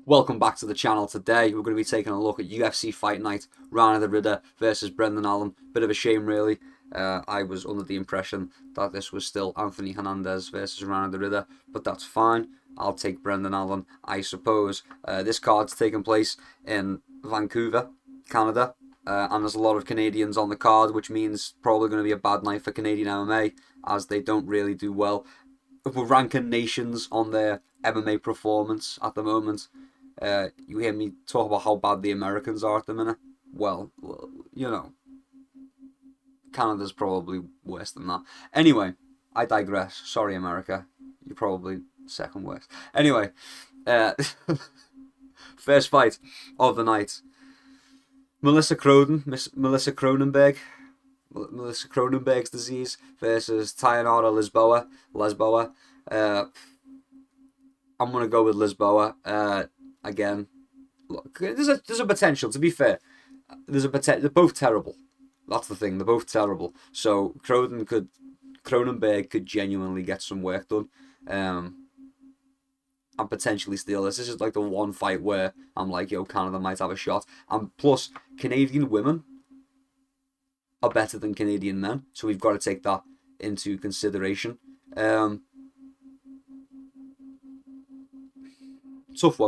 Welcome back to the channel. Today we're going to be taking a look at UFC Fight Night, Reinier versus Brendan Allen. Bit of a shame really. I was under the impression that this was still Anthony Hernandez versus Reinier, but that's fine. I'll take Brendan Allen, I suppose. This card's taking place in Vancouver, Canada, and there's a lot of Canadians on the card, which means probably going to be a bad night for Canadian MMA, as they don't really do well. We're ranking nations on their MMA performance at the moment. You hear me talk about how bad the Americans are at the minute. Well, you know, Canada's probably worse than that. Anyway, I digress. Sorry, America. You're probably second worst. Anyway, first fight of the night. Melissa Cronenberg's disease versus Tayanara Lisboa. I'm gonna go with Lisboa. Again, look, there's a potential. To be fair, there's a potential. They're both terrible. That's the thing. They're both terrible. So Cronenberg could genuinely get some work done, and potentially steal this. This is like the one fight where I'm like, yo, Canada might have a shot. And plus, Canadian women are better than Canadian men, so we've got to take that into consideration. Tough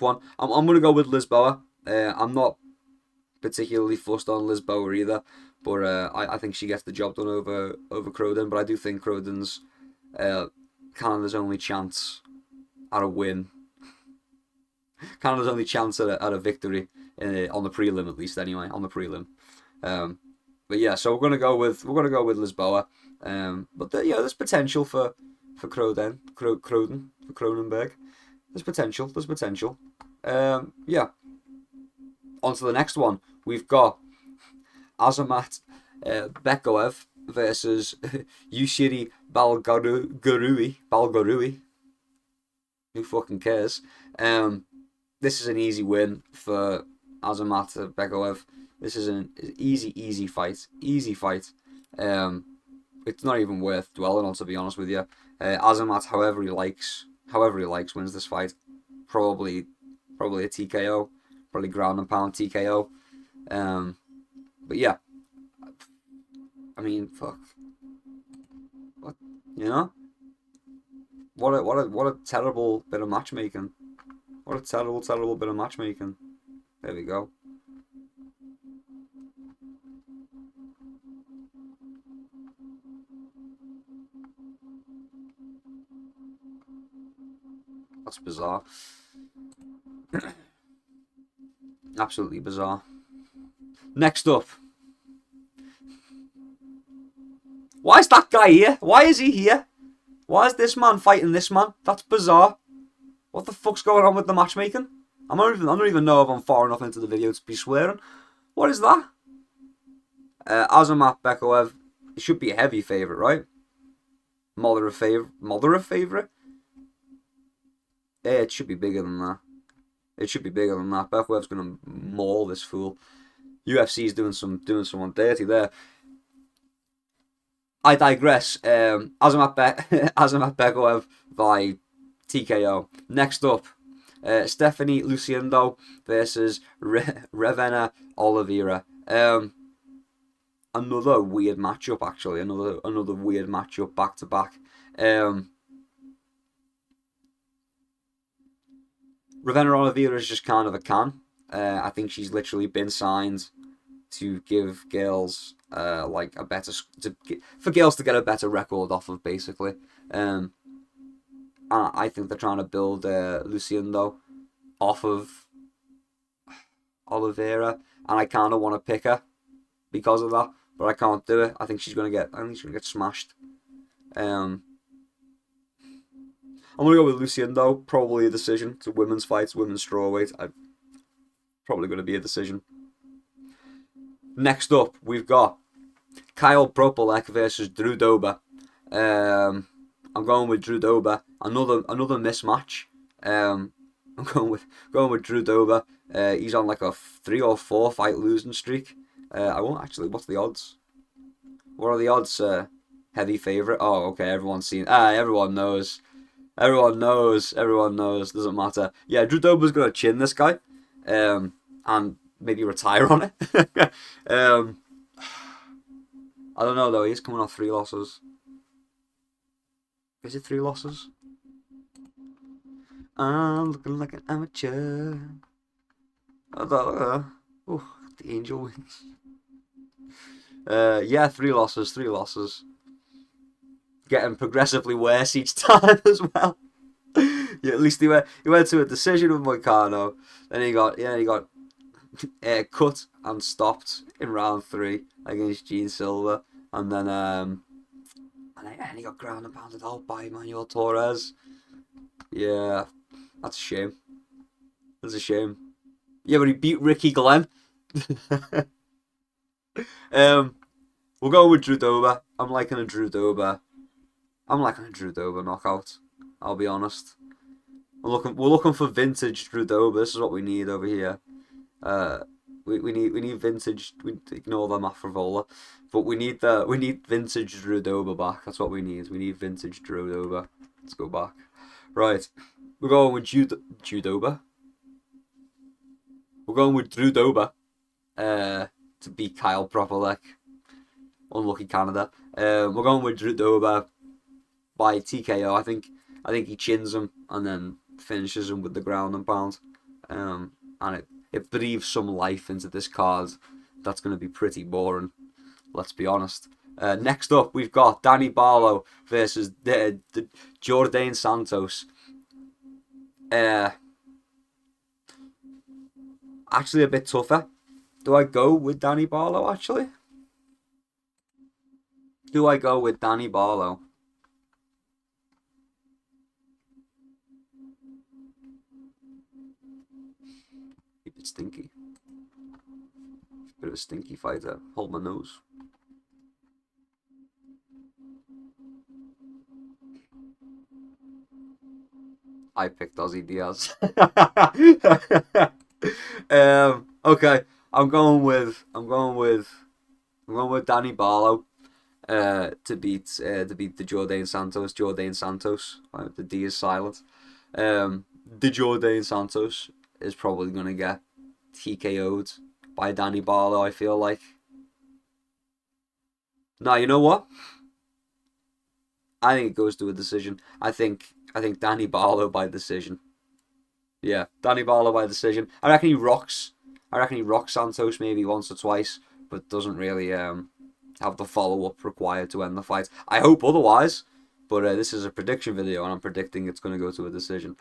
one. I'm gonna go with Lisboa. I'm not particularly fussed on Lisboa either, but I think she gets the job done over Croden. But I do think Croden's Canada's only chance at a win. Canada's only chance at a victory on the prelim, at least anyway, on the prelim. But yeah, so we're gonna go with Lisboa. But there's potential for Cronenberg. There's potential. Yeah. On to the next one. We've got Azamat Bekoev versus Yusiri Balgarui. Who fucking cares? This is an easy win for Azamat Bekoev. This is an easy fight. It's not even worth dwelling on, to be honest with you. Azamat, however he likes, wins this fight. Probably a TKO, probably ground and pound TKO. But yeah, I mean, fuck. What, you know? What a terrible bit of matchmaking. What a terrible bit of matchmaking. There we go. That's bizarre. Absolutely bizarre. Next up. Why is that guy here? Why is he here? Why is this man fighting this man? That's bizarre. What the fuck's going on with the matchmaking? I don't even know if I'm far enough into the video to be swearing. What is that? Azamat Bekoev. It should be a heavy favourite, right? Moderate favourite? Yeah, it should be bigger than that. Bekoev's gonna maul this fool. UFC's doing someone dirty there. I digress. Azamat Bekoev by TKO. Next up, Stephanie Luciendo versus Reinier Oliveira. Another weird matchup, actually. Another weird matchup back to back. Reinier Oliveira is just kind of a can. I think she's literally been signed to give girls for girls to get a better record off of, basically. I think they're trying to build Luciendo off of Oliveira, and I kind of want to pick her because of that, but I can't do it. I think she's gonna get smashed. I'm going to go with Luciendo. Probably a decision. It's a women's fight. It's women's strawweight. Probably going to be a decision. Next up, we've got Kyle Propolek versus Drew Dober. I'm going with Drew Dober. Another mismatch. I'm going with Drew Dober. He's on like a 3 or 4 fight losing streak. I won't actually. What's the odds? What are the odds? Heavy favorite. Oh, okay. Everyone knows. Everyone knows. Everyone knows. Doesn't matter. Yeah, Drew Dober's gonna chin this guy, and maybe retire on it. um, I don't know though. He's coming off 3 losses. Is it 3 losses? I'm looking like an amateur. I don't know. The Angel wins. Yeah, 3 losses. 3 losses. Getting progressively worse each time as well. Yeah, at least he went to a decision with Moicano. Then he got cut and stopped in round 3 against Gene Silva, and then he got ground and pounded out by Manuel Torres. Yeah, that's a shame. That's a shame. Yeah, but he beat Ricky Glenn. We'll go with Drew Dober. I'm liking a Drew Dober knockout. I'll be honest. We're looking for vintage Drew Dober. This is what we need over here. We need vintage. We ignore the Mafrovola, but we need vintage Drew Dober back. That's what we need. We need vintage Drew Dober. Let's go back. Right, we're going with Drew Dober. We're going with Drew Dober. To beat Kyle Propolek. Unlucky Canada. We're going with Drew Dober by TKO. I think he chins him and then finishes him with the ground and pound. And it breathes some life into this card. That's going to be pretty boring. Let's be honest. Next up, we've got Danny Barlow versus the Jourdain Santos. Actually, a bit tougher. Do I go with Danny Barlow? Actually, do I go with Danny Barlow? A bit stinky. Bit of a stinky fighter. Hold my nose. I picked Ozzy Diaz. Okay, I'm going with Danny Barlow to beat the Jourdain Santos. Jourdain Santos. The D is silent. The Jourdain Santos is probably gonna get TKO'd by Danny Barlow. I feel like. Now you know what? I think it goes to a decision. I think Danny Barlow by decision. Yeah, Danny Barlow by decision. I reckon he rocks Santos maybe once or twice, but doesn't really have the follow up required to end the fight. I hope otherwise, but this is a prediction video, and I'm predicting it's going to go to a decision.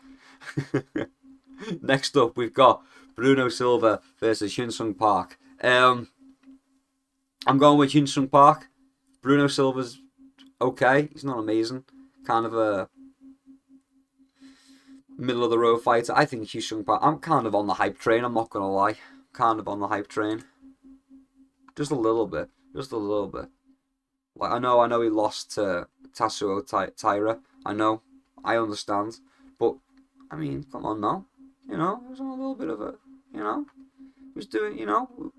Next up, we've got Bruno Silva versus Hyun Sung Park. I'm going with Hyun Sung Park. Bruno Silva's okay. He's not amazing. Kind of a middle of the road fighter. I think Hyun Sung Park. I'm kind of on the hype train. I'm not gonna lie. Kind of on the hype train. Just a little bit. Just a little bit. Like I know he lost to Tatsuo Taira. I know. I understand. But I mean, come on now. You know, there's a little bit of a. You know, was doing. You know,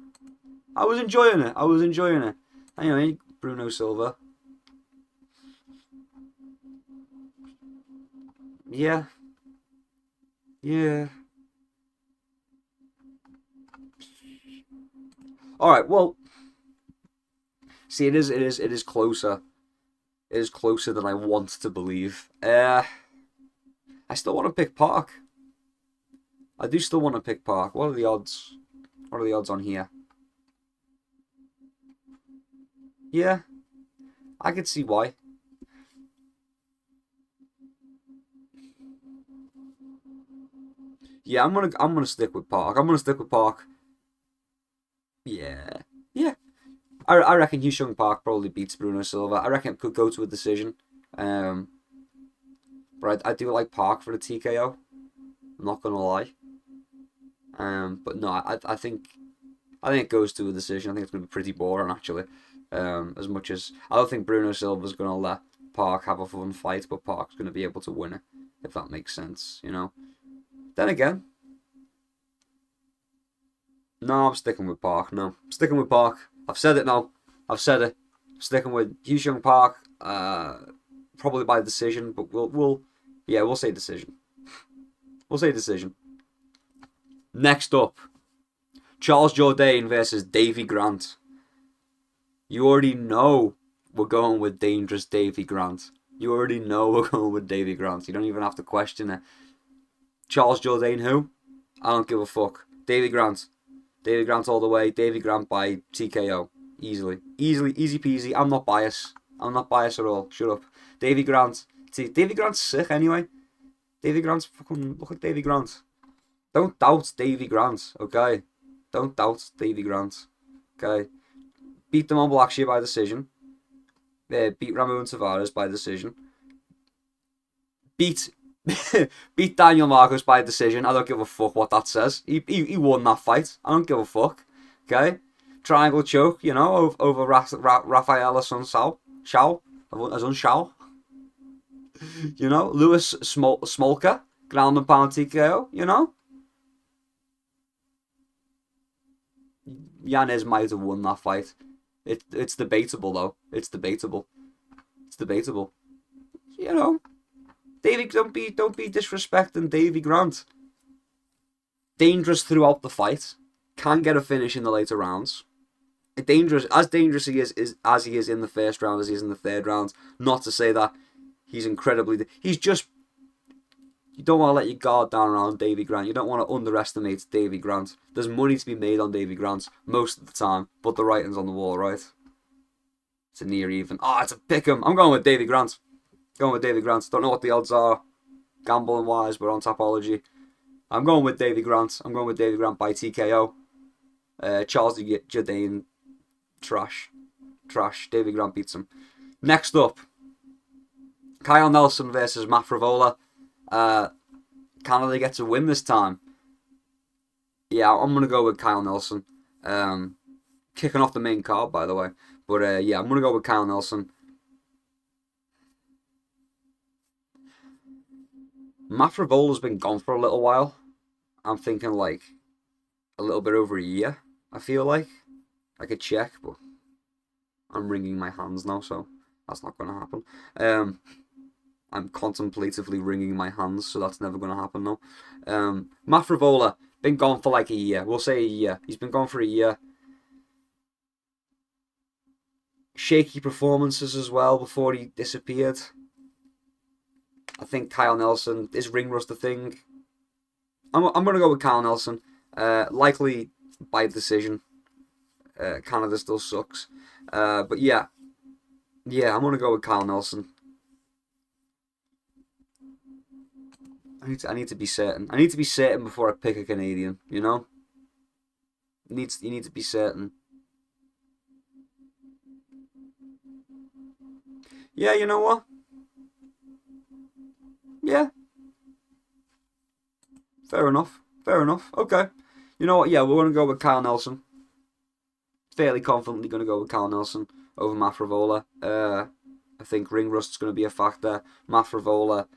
I was enjoying it. Anyway, Bruno Silva. Yeah. Yeah. All right. Well, see, it is closer. It is closer than I want to believe. I still want to pick Park. I do still want to pick Park. What are the odds? What are the odds on here? Yeah, I could see why. Yeah, I'm gonna stick with Park. I'm gonna stick with Park. Yeah, yeah. I reckon Hyun Sung Park probably beats Bruno Silva. I reckon it could go to a decision. Um, but I do like Park for the TKO. I'm not gonna lie. But no, I think it goes to a decision. I think it's gonna be pretty boring actually. As much as I don't think Bruno Silva's gonna let Park have a fun fight, but Park's gonna be able to win it if that makes sense. You know. Then again, no, I'm sticking with Park. No, I'm sticking with Park. I've said it now. I've said it. I'm sticking with Hyun Sung Park. Probably by decision, but we'll Yeah, we'll say decision. We'll say decision. Next up, Charles Jourdain versus Davy Grant. You already know we're going with dangerous Davy Grant. You already know we're going with Davy Grant. You don't even have to question it. Charles Jourdain, who? I don't give a fuck. Davy Grant. Davy Grant all the way. Davy Grant by TKO. Easily. Easy peasy. I'm not biased. I'm not biased at all. Shut up. Davy Grant. See, Davy Grant's sick anyway. Davy Grant's fucking... Look at Davy Grant. Don't doubt Davy Grant, okay? Don't doubt Davy Grant, okay? Beat them on Blackshear by decision. Beat Ramon Tavares by decision. Beat beat Daniel Marcos by decision. I don't give a fuck what that says. He won that fight. I don't give a fuck. Okay? Triangle choke, you know, over Rafael Assunção. Assunção. You know? Lewis Smolka. Ground and pound TKO, you know? Yanez might have won that fight. It's debatable though. It's debatable. You know, Davy, don't be disrespecting Davy Grant. Dangerous throughout the fight. Can get a finish in the later rounds. Dangerous he is as he is in the first round, as he is in the third round. Not to say that he's incredibly. He's just. You don't want to let your guard down around Davy Grant. You don't want to underestimate Davy Grant. There's money to be made on Davy Grant most of the time, but the writing's on the wall, right? It's a near even. Oh, it's a pick'em. I'm going with Davy Grant. Don't know what the odds are, gambling wise, but on Tapology, I'm going with Davy Grant. I'm going with Davy Grant by TKO. Charles Jourdain, trash. Davy Grant beats him. Next up, Kyle Nelson versus Matt Frevola. Canada gets a win this time. Yeah, I'm going to go with Kyle Nelson. Kicking off the main card, by the way. But yeah, I'm going to go with Kyle Nelson. Matt Frevola's been gone for a little while. I'm thinking like a little bit over a year, I feel like. I could check, but I'm wringing my hands now, so that's not going to happen. I'm contemplatively wringing my hands, so that's never going to happen now. Matt Frevola, been gone for like a year. We'll say a year. He's been gone for a year. Shaky performances as well before he disappeared. I think Kyle Nelson, is ring rust a thing? I'm going to go with Kyle Nelson. Likely by decision. Canada still sucks. But yeah. Yeah, I'm going to go with Kyle Nelson. I need to be certain. I need to be certain before I pick a Canadian, you know? You need to be certain. Yeah, you know what? Yeah. Fair enough. Okay. You know what? Yeah, we're going to go with Kyle Nelson. Fairly confidently going to go with Kyle Nelson over Matt Frevola. I think ring rust's going to be a factor. Matt Frevola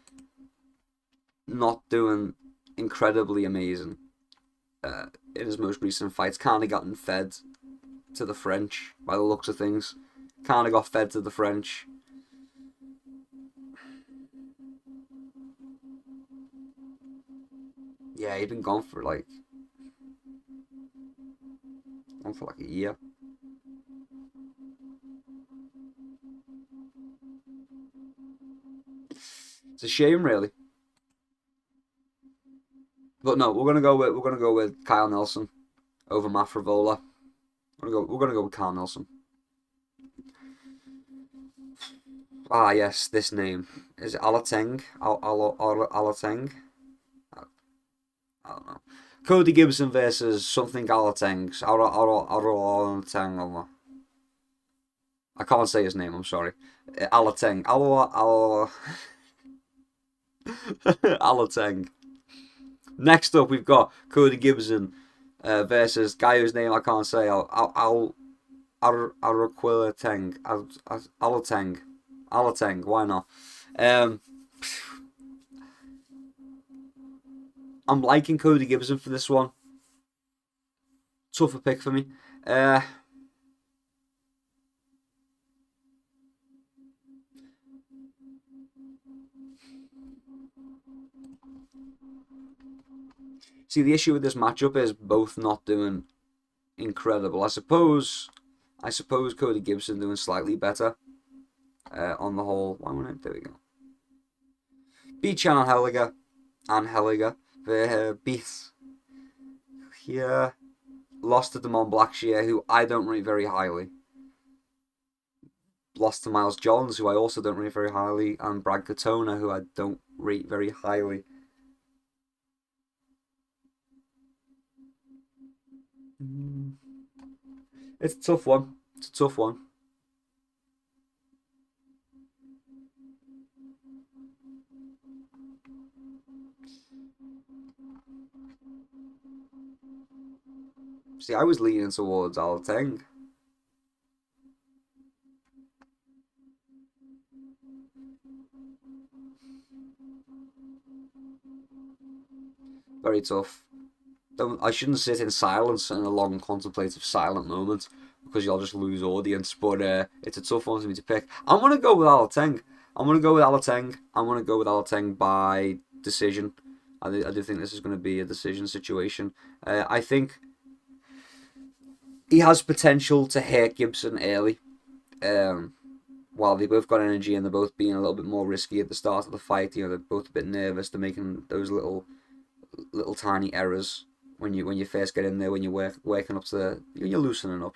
not doing incredibly amazing in his most recent fights. Kind of gotten fed to the French by the looks of things. Kind of got fed to the French. Yeah, he'd been gone for like a year. It's a shame, really. But no, we're gonna go with Kyle Nelson over Matt Frevola. We're gonna go with Kyle Nelson. Ah, yes, this name is it Alateng. Alateng. I don't know. Cody Gibson versus something Alateng. Alateng. I can't say his name. I'm sorry. Alateng. Alateng. Next up, we've got Cody Gibson versus guy whose name I can't say. Araquiliteng. Alateng. Why not? I'm liking Cody Gibson for this one. Tougher pick for me. See, the issue with this matchup is both not doing incredible. I suppose Cody Gibson doing slightly better on the whole. 1 minute, there we go. Beat Shannon Helliger and Helliger. Beat here. Lost to Damon Blackshear, who I don't rate very highly. Lost to Miles Johns, who I also don't rate very highly, and Brad Katona, who I don't rate very highly. It's a tough one. It's a tough one. See, I was leaning towards Alateng. Very tough. I shouldn't sit in silence in a long contemplative silent moment because you'll just lose audience. But it's a tough one for me to pick. I'm gonna go with Alateng. I'm gonna go with Alateng by decision. I do think this is going to be a decision situation. I think he has potential to hurt Gibson early. While they both got energy and they're both being a little bit more risky at the start of the fight, they're both a bit nervous. They're making those little tiny errors when you first get in there, when you're working up to you're loosening up,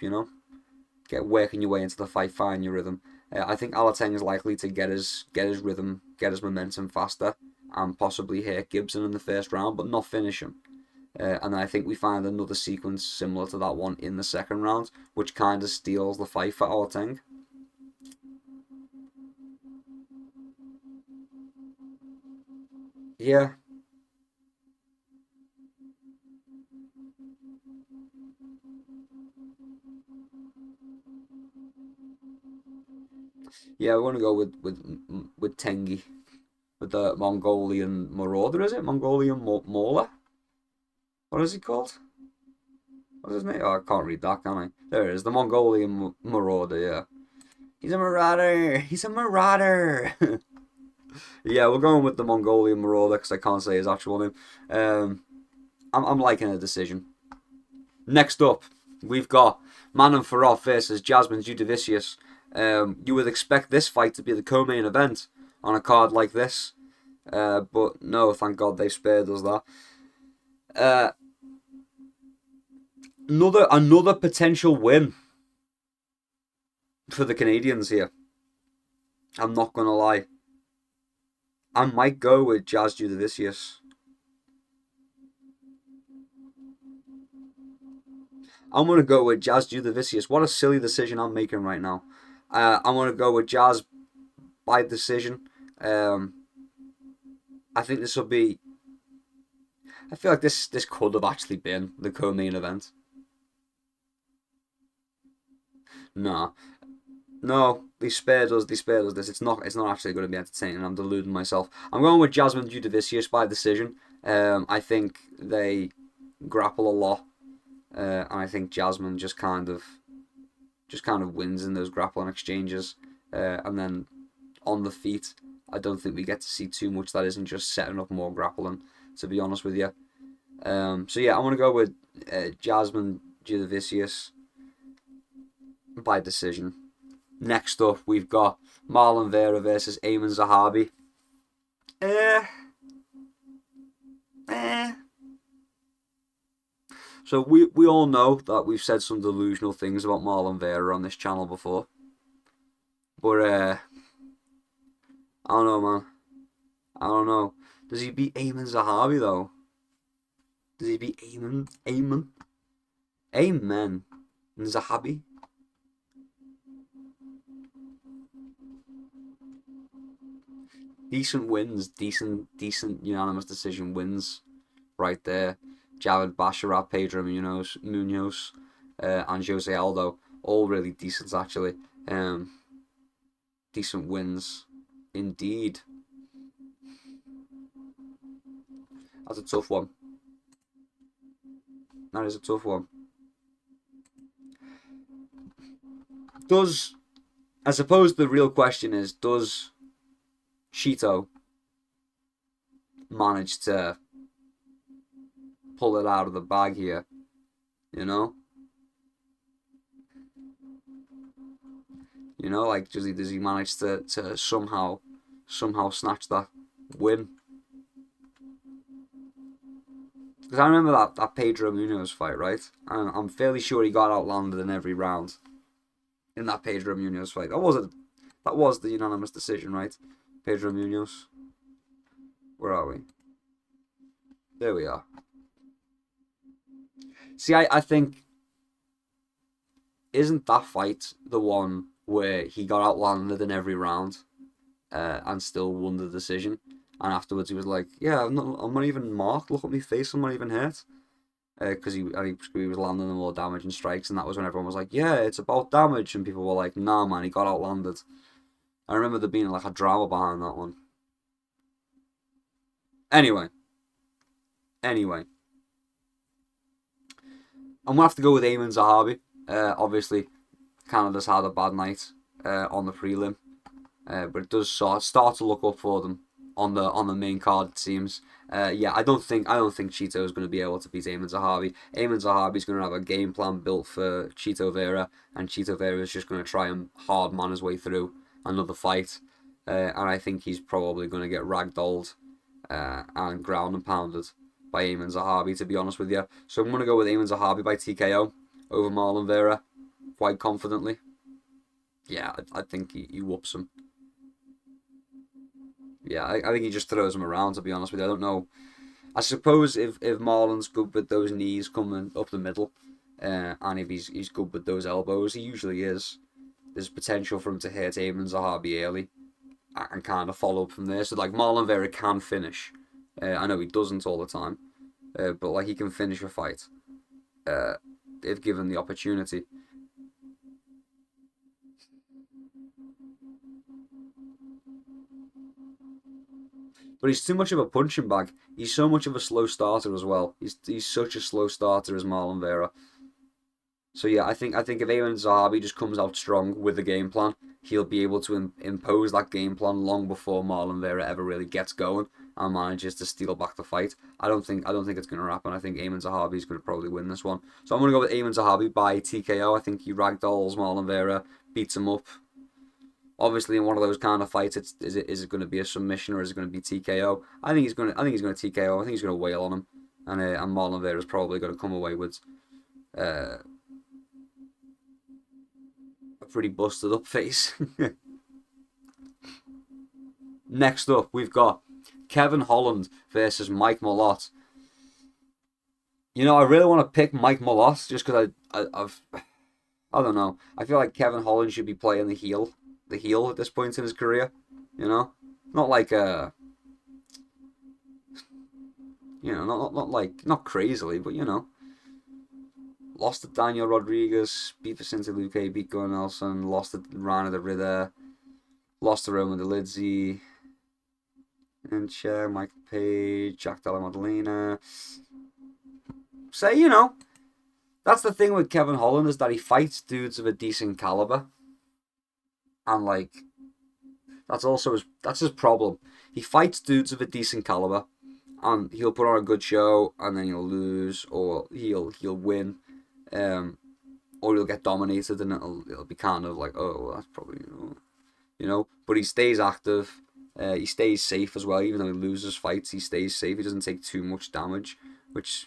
get working your way into the fight, find your rhythm. I think Alateng is likely to get his rhythm, get his momentum faster, and possibly hit Gibson in the first round, but not finish him. And I think we find another sequence similar to that one in the second round, which kind of steals the fight for Alateng. Yeah. Yeah, we're gonna go with Tengi, with the Mongolian Marauder. Is it Mongolian Mauler? What is he called? What's his name? Oh, I can't read that, can I? There it is, the Mongolian Marauder. Yeah, he's a marauder. He's a marauder. Yeah, we're going with the Mongolian Marauder because I can't say his actual name. I'm liking a decision. Next up, we've got Manon Farov versus Jasmine Judavicius. You would expect this fight to be the co-main event on a card like this, but no, thank God they spared us that. Another potential win for the Canadians here. I'm not gonna lie. I might go with Jazz Judavicius. I'm gonna go with Jazz Judavicius. What a silly decision I'm making right now. I'm gonna go with Jazz by decision. I think this will be. I feel like this could have actually been the co-main event. No, no, they spared us. They spared us this. It's not. It's not actually going to be entertaining. I'm deluding myself. I'm going with Jasmine Judavicius by decision. I think they grapple a lot, and I think Jasmine just kind of wins in those grappling exchanges, and then on the feet, I don't think we get to see too much that isn't just setting up more grappling. To be honest with you, so yeah, I'm gonna go with Jasmine Judavicius by decision. Next up, we've got Marlon Vera versus Eamon Zahabi. So we all know that we've said some delusional things about Marlon Vera on this channel before. But I don't know, man. I don't know. Does he beat Eamon Zahabi though? Does he beat Eamon? Amen. Zahabi? Decent wins, decent unanimous decision wins right there. Javid Basharat, Pedro Munoz, and Jose Aldo, all really decent actually. Decent wins, indeed. That's a tough one. That is a tough one. I suppose the real question is, does Shito manage to pull it out of the bag here, you know? Like does he manage to somehow snatch that win? Because I remember that Pedro Munoz fight, right? And I'm fairly sure he got outlanded in every round in that Pedro Munoz fight. That was the unanimous decision, right? Pedro Munoz. Where are we? There we are. See, I think, isn't that fight the one where he got outlanded in every round and still won the decision? And afterwards he was like, yeah, I'm not even marked. Look at my face, I'm not even hurt. Because he was landing the more damage and strikes, and that was when everyone was like, yeah, it's about damage. And people were like, nah, man, he got outlanded. I remember there being like a drama behind that one. Anyway. I'm going to have to go with Eamon Zahabi. Obviously, Canada's had a bad night on the prelim. But it does start to look up for them on the main card, it seems. Yeah, I don't think Chito is going to be able to beat Eamon Zahabi. Eamon Zahabi is going to have a game plan built for Chito Vera, and Chito Vera is just going to try and hard man his way through another fight. And I think he's probably going to get ragdolled and ground and pounded by Eamon Zahabi, to be honest with you. So I'm going to go with Eamon Zahabi by TKO over Marlon Vera, quite confidently. Yeah, I think he whoops him. Yeah, I think he just throws him around, to be honest with you. I don't know. I suppose if Marlon's good with those knees coming up the middle, and if he's good with those elbows, he usually is. There's potential for him to hit Eamon Zahabi early and kind of follow up from there. So like Marlon Vera can finish. I know he doesn't all the time, but like he can finish a fight if given the opportunity. But he's too much of a punching bag. He's so much of a slow starter as well. He's such a slow starter as Marlon Vera. So yeah, I think if Eamon Zahabi just comes out strong with the game plan, he'll be able to impose that game plan long before Marlon Vera ever really gets going and manages to steal back the fight. I don't think it's going to happen. I think Eamon Zahabi is going to probably win this one. So I'm going to go with Eamon Zahabi by TKO. I think he ragdolls Marlon Vera, beats him up. Obviously, in one of those kind of fights, is it going to be a submission or is it going to be TKO? I think he's going to TKO. I think he's going to wail on him, and Marlon Vera is probably going to come away with a pretty busted up face. Next up, we've got Kevin Holland versus Mike Malott. I really want to pick Mike Malott just because I don't know. I feel like Kevin Holland should be playing the heel at this point in his career. Not like not crazily, but lost to Daniel Rodriguez, beat Vicente Luque, beat Gunnar Nelson, lost to Reinier, lost to Roman Dolidze, and Michael Page, Jack Della Maddalena. So, that's the thing with Kevin Holland, is that he fights dudes of a decent caliber. And that's his problem. He fights dudes of a decent caliber, and he'll put on a good show, and then he'll lose, or he'll win, or he'll get dominated, and it'll be kind of like, oh, well, that's probably But he stays active. He stays safe as well, even though he loses fights. He stays safe. He doesn't take too much damage, which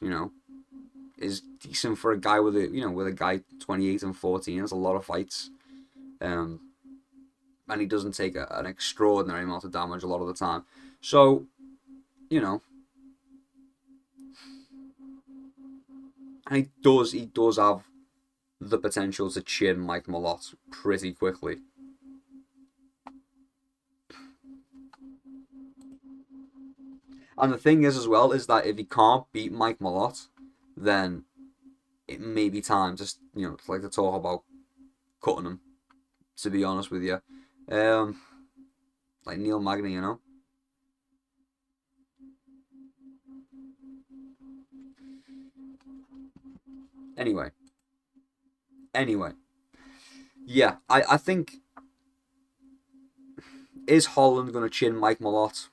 is decent for a guy with a guy 28 and 14. That's a lot of fights. And he doesn't take an extraordinary amount of damage a lot of the time. So, and he does have the potential to chin Mike Malott pretty quickly. And the thing is as well, is that if he can't beat Mike Malott, then it may be time to, to talk about cutting him, to be honest with you. Like Neil Magny, Anyway. Yeah, I think, is Holland going to chin Mike Malott?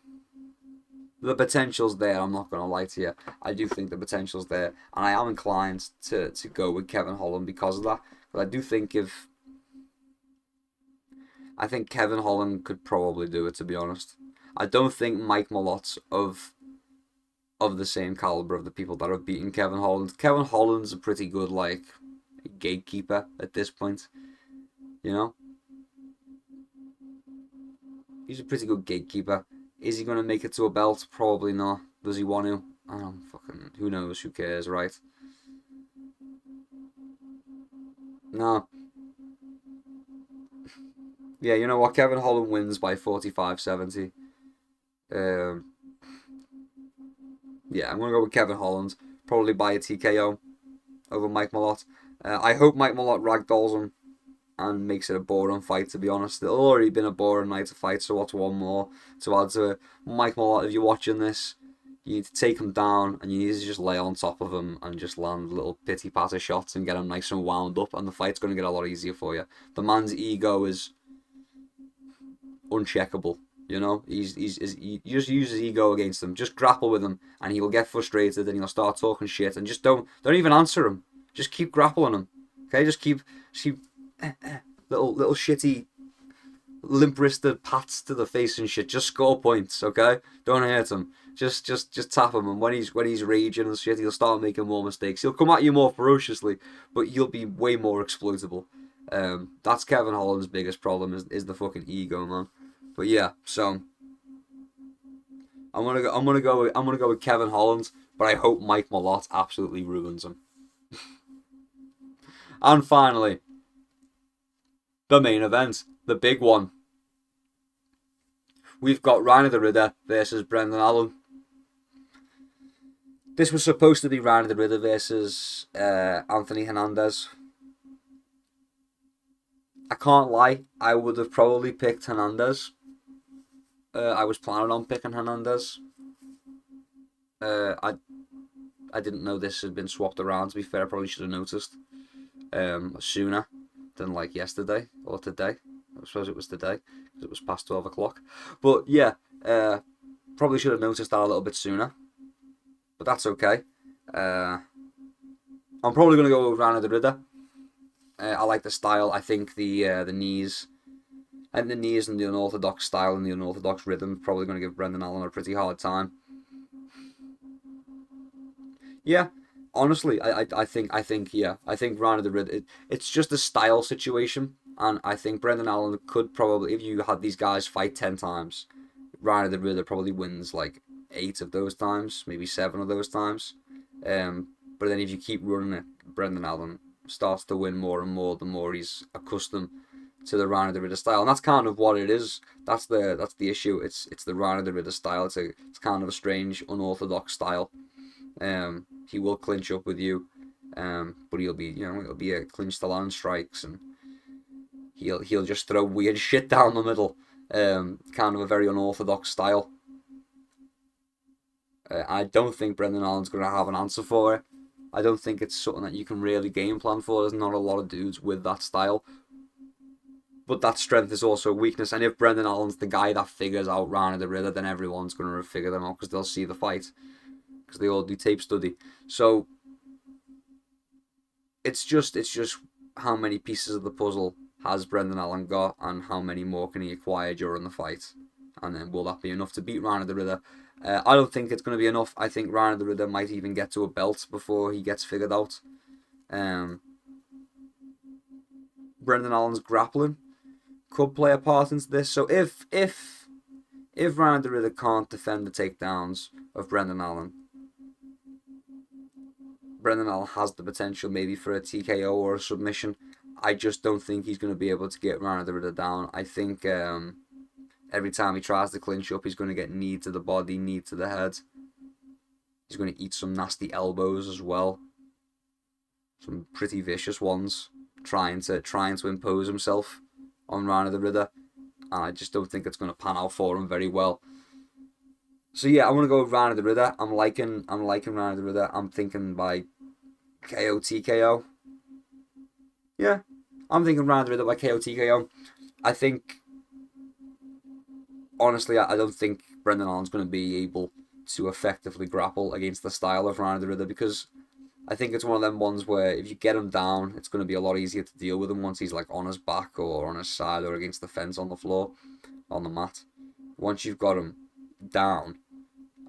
The potential's there. I'm not gonna lie to you. I do think the potential's there, and I am inclined to go with Kevin Holland because of that. But I do think if I think Kevin Holland could probably do it, to be honest. I don't think Mike Malot's of the same caliber of the people that have beaten Kevin Holland. Kevin Holland's a pretty good like gatekeeper at this point. You know, he's a pretty good gatekeeper. Is he gonna make it to a belt? Probably not. Does he want to? I don't fucking. Who knows? Who cares, right? No. Yeah, you know what? Kevin Holland wins by 45-70. Um, yeah, I'm gonna go with Kevin Holland. Probably by a TKO over Mike Malott. I hope Mike Malott ragdolls him and makes it a boring fight, to be honest. It's already been a boring night to fight, so what's one more to add to it? Mike Malott, if you're watching this, you need to take him down and you need to just lay on top of him and just land little pity patter shots and get him nice and wound up, and the fight's going to get a lot easier for you. The man's ego is uncheckable. You know, he just use his ego against him. Just grapple with him, and he will get frustrated, and he'll start talking shit. And just don't even answer him. Just keep grappling him. Okay, just keep little shitty limp-wristed pats to the face and shit. Just score points. Okay, don't hurt him. Just tap him, and when he's raging and shit, he'll start making more mistakes. He'll come at you more ferociously, but you'll be way more exploitable. That's Kevin Holland's biggest problem is the fucking ego, man. But yeah, so I'm gonna go with Kevin Holland, but I hope Mike Malott absolutely ruins him. And finally, the main event, the big one. We've got Reinier the Ritter versus Brendan Allen. This was supposed to be Reinier the Ritter versus Anthony Hernandez. I can't lie, I would have probably picked Hernandez. I was planning on picking Hernandez. I didn't know this had been swapped around. To be fair, I probably should have noticed sooner than like yesterday or today. I suppose it was today because it was past 12 o'clock. But yeah, probably should have noticed that a little bit sooner. But that's okay. I'm probably going to go with Reinier the Ritter. I like the style. I think the knees. And the knees and the unorthodox style and the unorthodox rhythm probably going to give Brendan Allen a pretty hard time. Yeah, honestly, I think Reinier the Ritter. It's just a style situation, and I think Brendan Allen could probably, if you had these guys fight 10 times, Reinier the Ritter probably wins like 8 of those times, maybe 7 of those times. But then if you keep running it, Brendan Allen starts to win more and more the more he's accustomed to the Reinier the Ritter style, and that's kind of what it is. That's the issue. It's the Reinier the Ritter style. It's kind of a strange, unorthodox style. He will clinch up with you, but it'll be a clinch to land strikes, and he'll just throw weird shit down the middle. Kind of a very unorthodox style. I don't think Brendan Allen's gonna have an answer for it. I don't think it's something that you can really game plan for. There's not a lot of dudes with that style. But that strength is also a weakness, and if Brendan Allen's the guy that figures out Reinier the Ritter, then everyone's going to figure them out because they'll see the fight, because they all do tape study. So it's just how many pieces of the puzzle has Brendan Allen got, and how many more can he acquire during the fight, and then will that be enough to beat Reinier the Ritter? I don't think it's going to be enough. I think Reinier the Ritter might even get to a belt before he gets figured out. Brendan Allen's grappling could play a part into this. So if Reinier the Ritter can't defend the takedowns of Brendan Allen has the potential maybe for a TKO or a submission. I just don't think he's going to be able to get Reinier the Ritter down. I think every time he tries to clinch up, he's going to get knee to the body, knee to the head. He's going to eat some nasty elbows as well. Some pretty vicious ones, trying to impose himself on Reinier the Ritter, and I just don't think it's going to pan out for him very well. So yeah, I'm going to go with Reinier the Ritter. I'm liking Reinier the Ritter. I'm thinking by KO TKO. Yeah, I'm thinking Reinier the Ritter by KO TKO. I think, honestly, I don't think Brendan Allen's going to be able to effectively grapple against the style of Reinier the Riddler, because I think it's one of them ones where if you get him down, it's going to be a lot easier to deal with him once he's like on his back or on his side or against the fence on the floor, on the mat. Once you've got him down,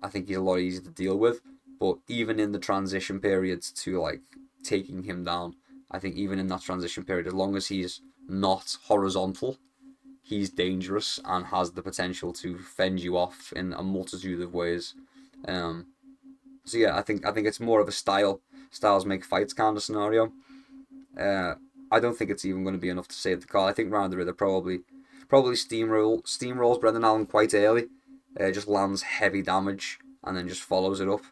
I think he's a lot easier to deal with. But even in the transition periods to like taking him down, I think even in that transition period, as long as he's not horizontal, he's dangerous and has the potential to fend you off in a multitude of ways. So yeah, I think it's more of a styles make fights kind of scenario. I don't think it's even going to be enough to save the card. I think Reinier the Riddler probably steamrolls Brendan Allen quite early, just lands heavy damage and then just follows it up.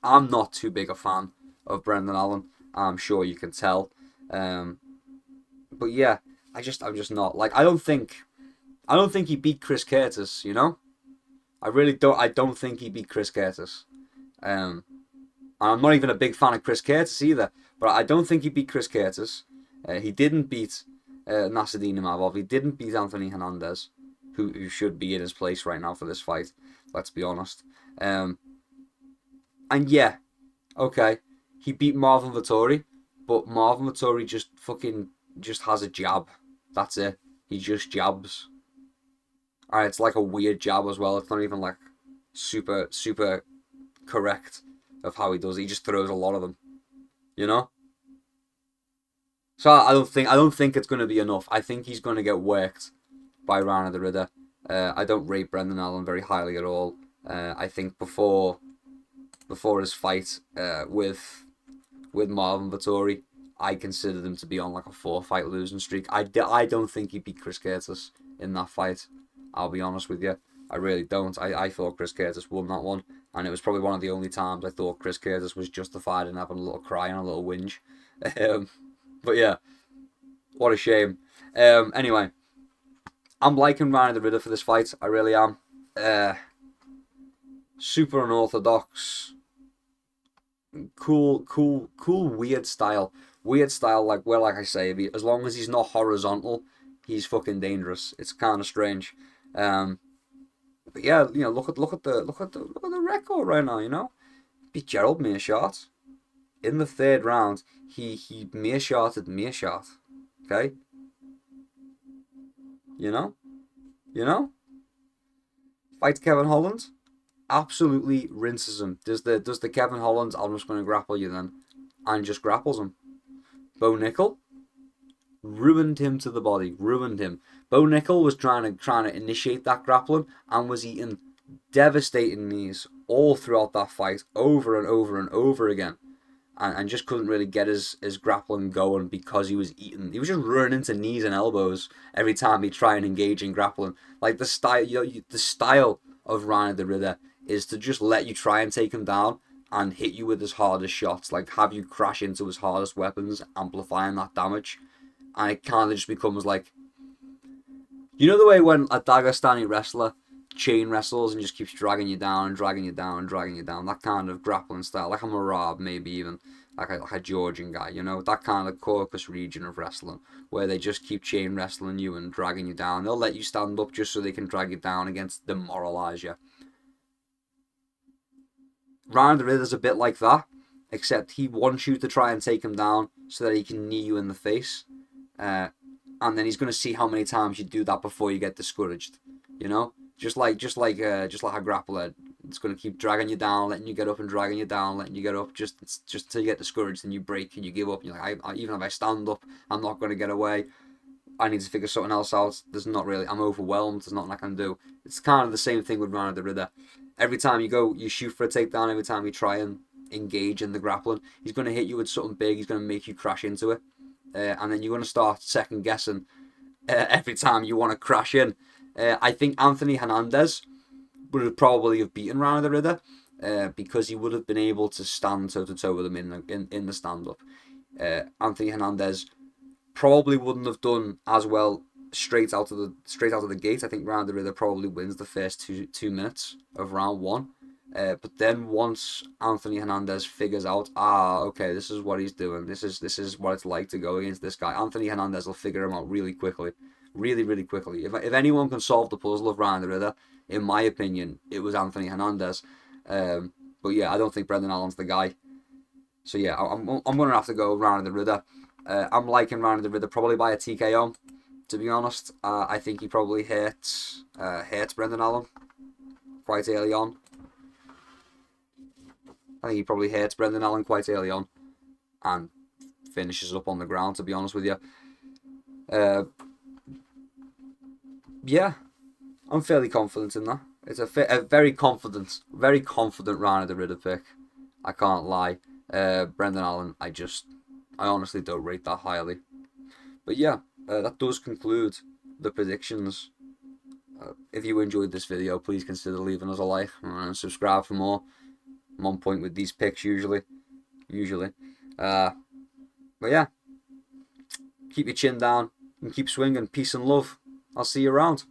I'm not too big a fan of Brendan Allen. I'm sure you can tell. But yeah, I'm just not like I don't think he beat Chris Curtis. You know, I really don't. I don't think he beat Chris Curtis. And I'm not even a big fan of Chris Curtis either. But I don't think he beat Chris Curtis. He didn't beat Nassourdine Imavov. He didn't beat Anthony Hernandez, who should be in his place right now for this fight. Let's be honest. And yeah, okay, he beat Marvin Vettori, but Marvin Vettori just has a jab. That's it. He just jabs. And it's like a weird jab as well. It's not even like super correct of how he does it. He just throws a lot of them. You know? So I don't think it's going to be enough. I think he's going to get worked by Reinier the Riddler. I don't rate Brendan Allen very highly at all. I think before his fight with Marvin Vettori, I considered him to be on like a 4-fight losing streak. I don't think he beat Chris Curtis in that fight. I'll be honest with you. I really don't. I thought Chris Curtis won that one. And it was probably one of the only times I thought Chris Curtis was justified in having a little cry and a little whinge. But yeah, what a shame. Anyway, I'm liking Reinier the Riddler for this fight. I really am. Super unorthodox. Cool, weird style. Weird style, like I say, as long as he's not horizontal, he's fucking dangerous. It's kind of strange. But yeah, you know, look at the record right now. You know, beat Gerald Meerschaert in the 3rd round. He Meerschaerted Meerschaert. Okay. You know. Fights Kevin Holland. Absolutely rinses him. Does the Kevin Holland, I'm just going to grapple you then, and just grapples him. Bo Nickel ruined him to the body. Ruined him. Bo Nickel was trying to initiate that grappling and was eating devastating knees all throughout that fight, over and over and over again, and just couldn't really get his grappling going because he was eating. He was just running into knees and elbows every time he tried and engage in grappling. Like the style of Reinier the Riddler is to just let you try and take him down and hit you with his hardest shots, like have you crash into his hardest weapons, amplifying that damage. And it kind of just becomes like, you know the way when a Dagestani wrestler chain wrestles and just keeps dragging you down and dragging you down and dragging you down, that kind of grappling style, like a Marab, maybe even like a Georgian guy, you know, that kind of Caucasus region of wrestling where they just keep chain wrestling you and dragging you down. They'll let you stand up just so they can drag you down against demoralize you. Reinier the Riddler's a bit like that, except he wants you to try and take him down so that he can knee you in the face. And then he's going to see how many times you do that before you get discouraged. You know, just like a grappler, it's going to keep dragging you down, letting you get up, and dragging you down, letting you get up, just till you get discouraged and you break and you give up. And you're like, even if I stand up, I'm not going to get away. I need to figure something else out. I'm overwhelmed. There's nothing I can do. It's kind of the same thing with Reinier the Riddler. Every time you shoot for a takedown, every time you try and engage in the grappling, he's going to hit you with something big. He's going to make you crash into it. And then you're going to start second guessing every time you want to crash in. I think Anthony Hernandez would have probably have beaten Reinier the Riddler because he would have been able to stand toe to toe with him in the stand up. Anthony Hernandez probably wouldn't have done as well straight out of the gate. I think Reinier the Riddler probably wins the first two minutes of round 1. But then once Anthony Hernandez figures out, okay, this is what he's doing. This is what it's like to go against this guy. Anthony Hernandez will figure him out really quickly. really, really quickly. If anyone can solve the puzzle of Reinier the Ritter, in my opinion, it was Anthony Hernandez. But yeah, I don't think Brendan Allen's the guy. So yeah, I'm going to have to go Reinier the Ritter. I'm liking Reinier the Ritter probably by a TKO, to be honest. I think he probably hurts Brendan Allen quite early on. I think he probably hurts Brendan Allen quite early on and finishes up on the ground, to be honest with you. Yeah, I'm fairly confident in that. It's a very confident Reinier the Ritter pick. I can't lie. Brendan Allen, I honestly don't rate that highly. But yeah, that does conclude the predictions. If you enjoyed this video, please consider leaving us a like and subscribe for more. I'm on point with these picks usually. But yeah, keep your chin down and keep swinging. Peace and love. I'll see you around.